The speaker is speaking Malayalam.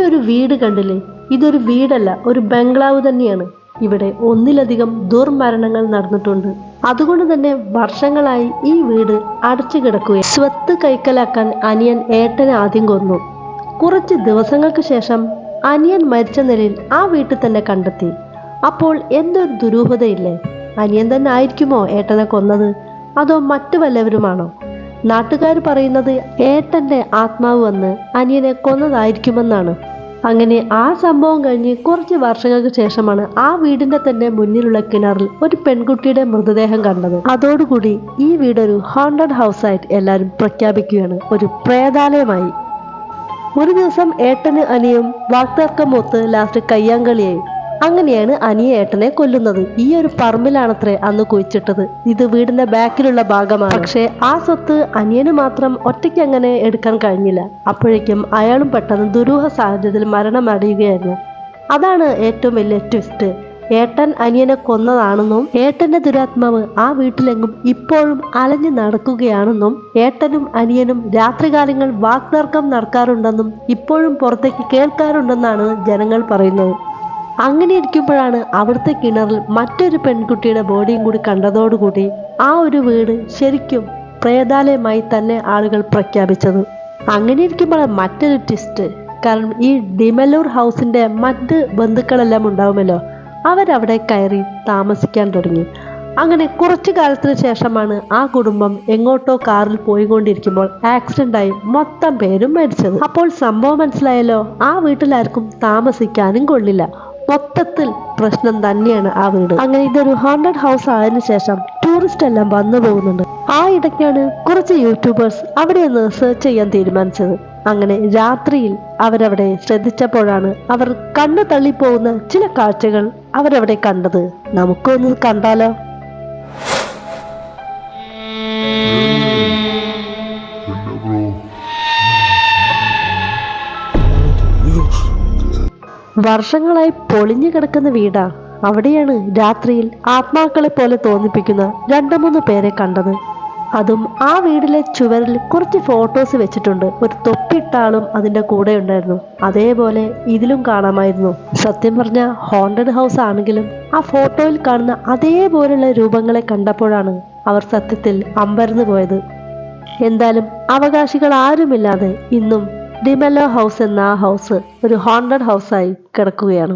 ഒരു വീട് കണ്ടില്ലേ? ഇതൊരു വീടല്ല, ഒരു ബംഗ്ലാവ് തന്നെയാണ്. ഇവിടെ ഒന്നിലധികം ദുർമരണങ്ങൾ നടന്നിട്ടുണ്ട്. അതുകൊണ്ട് തന്നെ വർഷങ്ങളായി ഈ വീട് അടച്ചു കിടക്കുകയാണ്. സ്വത്ത് കൈക്കലാക്കാൻ അനിയൻ ഏട്ടനെ ആദ്യം കൊന്നു. കുറച്ച് ദിവസങ്ങൾക്ക് ശേഷം അനിയൻ മരിച്ച നിലയിൽ ആ വീട്ടിൽ തന്നെ കണ്ടെത്തി. അപ്പോൾ എന്തൊരു ദുരൂഹതയില്ലേ? അനിയൻ തന്നെ ആയിരിക്കുമോ ഏട്ടനെ കൊന്നത്, അതോ മറ്റു വല്ലവരുമാണോ? നാട്ടുകാർ പറയുന്നത് ഏട്ടന്റെ ആത്മാവ് വന്ന് അനിയനെ കൊന്നതായിരിക്കുമെന്നാണ്. അങ്ങനെ ആ സംഭവം കഴിഞ്ഞ് കുറച്ച് വർഷങ്ങൾക്ക് ശേഷമാണ് ആ വീടിന്റെ തന്നെ മുന്നിലുള്ള കിണറിൽ ഒരു പെൺകുട്ടിയുടെ മൃതദേഹം കണ്ടത്. അതോടുകൂടി ഈ വീടൊരു ഹോണ്ടഡ് ഹൗസ് ആയിട്ട് എല്ലാവരും പ്രഖ്യാപിക്കുകയാണ്, ഒരു പ്രേതാലയമായി. ഒരു ദിവസം ഏട്ടന് അനിയും വാക്തർക്കം ഒത്ത് ലാസ്റ്റ് കയ്യാങ്കളിയായി. അങ്ങനെയാണ് അനിയ ഏട്ടനെ കൊല്ലുന്നത്. ഈ ഒരു പറമ്പിലാണത്രേ അന്ന് കുഴിച്ചിട്ടത്. ഇത് വീടിന്റെ ബാക്കിലുള്ള ഭാഗമാണ്. പക്ഷെ ആ സ്വത്ത് അനിയന് മാത്രം ഒറ്റയ്ക്ക് അങ്ങനെ എടുക്കാൻ കഴിഞ്ഞില്ല. അപ്പോഴേക്കും അയാളും പെട്ടെന്ന് ദുരൂഹ സാഹചര്യത്തിൽ മരണമടയുകയായിരുന്നു. അതാണ് ഏറ്റവും വലിയ ട്വിസ്റ്റ്. ഏട്ടൻ അനിയനെ കൊന്നതാണെന്നും ഏട്ടന്റെ ദുരാത്മാവ് ആ വീട്ടിലെങ്ങും ഇപ്പോഴും അലഞ്ഞു നടക്കുകയാണെന്നും ഏട്ടനും അനിയനും രാത്രികാലങ്ങൾ വാക്തർക്കം നടക്കാറുണ്ടെന്നും ഇപ്പോഴും പുറത്തേക്ക് കേൾക്കാറുണ്ടെന്നാണ് ജനങ്ങൾ പറയുന്നത്. അങ്ങനെ ഇരിക്കുമ്പോഴാണ് അവിടുത്തെ കിണറിൽ മറ്റൊരു പെൺകുട്ടിയുടെ ബോഡിയും കൂടി കണ്ടതോടുകൂടി ആ ഒരു വീട് ശരിക്കും പ്രേതാലയമായി തന്നെ ആളുകൾ പ്രഖ്യാപിച്ചത്. അങ്ങനെ ഇരിക്കുമ്പോഴാണ് മറ്റൊരു ട്വിസ്റ്റ്. കാരണം ഈ ഡിമലൂർ ഹൗസിന്റെ മറ്റ് ബന്ധുക്കളെല്ലാം ഉണ്ടാവുമല്ലോ, അവരവിടെ കയറി താമസിക്കാൻ തുടങ്ങി. അങ്ങനെ കുറച്ചു കാലത്തിന് ശേഷമാണ് ആ കുടുംബം എങ്ങോട്ടോ കാറിൽ പോയിക്കൊണ്ടിരിക്കുമ്പോൾ ആക്സിഡന്റ് മൊത്തം പേരും മരിച്ചത്. അപ്പോൾ സംഭവം മനസ്സിലായല്ലോ, ആ വീട്ടിലാർക്കും താമസിക്കാനും കൊള്ളില്ല. മൊത്തത്തിൽ പ്രശ്നം തന്നെയാണ് ആ വീട്. അങ്ങനെ ഇതൊരു ഹോണ്ടഡ് ഹൗസ് ആയതിനു ശേഷം ടൂറിസ്റ്റ് എല്ലാം വന്നു പോകുന്നുണ്ട്. ആ ഇടയ്ക്കാണ് കുറച്ച് യൂട്യൂബേഴ്സ് അവിടെ ഒന്ന് സെർച്ച് ചെയ്യാൻ തീരുമാനിച്ചത്. അങ്ങനെ രാത്രിയിൽ അവരവിടെ ശ്രദ്ധിച്ചപ്പോഴാണ് അവർ കണ്ണു തള്ളിപ്പോകുന്ന ചില കാഴ്ചകൾ അവരവിടെ കണ്ടത്. നമുക്കൊന്ന് കണ്ടാലോ? വർഷങ്ങളായി പൊളിഞ്ഞു കിടക്കുന്ന വീടാ. അവിടെയാണ് രാത്രിയിൽ ആത്മാക്കളെ പോലെ തോന്നിപ്പിക്കുന്ന 2-3 പേരെ കണ്ടത്. അതും ആ വീടിലെ ചുവരിൽ കുറച്ച് ഫോട്ടോസ് വെച്ചിട്ടുണ്ട്. ഒരു തൊപ്പിയിട്ട ആളും അതിൻ്റെ കൂടെ ഉണ്ടായിരുന്നു. അതേപോലെ ഇതിലും കാണാമായിരുന്നു. സത്യം പറഞ്ഞ ഹോണ്ടഡ് ഹൗസ് ആണെങ്കിലും ആ ഫോട്ടോയിൽ കാണുന്ന അതേപോലുള്ള രൂപങ്ങളെ കണ്ടപ്പോഴാണ് അവർ സത്യത്തിൽ അമ്പരന്ന് പോയത്. എന്തായാലും അവകാശികൾ ആരുമില്ലാതെ ഇന്നും ഡിമലോ ഹൗസ് എന്ന ആ ഹൗസ് ഒരു ഹോണ്ടഡ് ഹൗസായി കിടക്കുകയാണ്.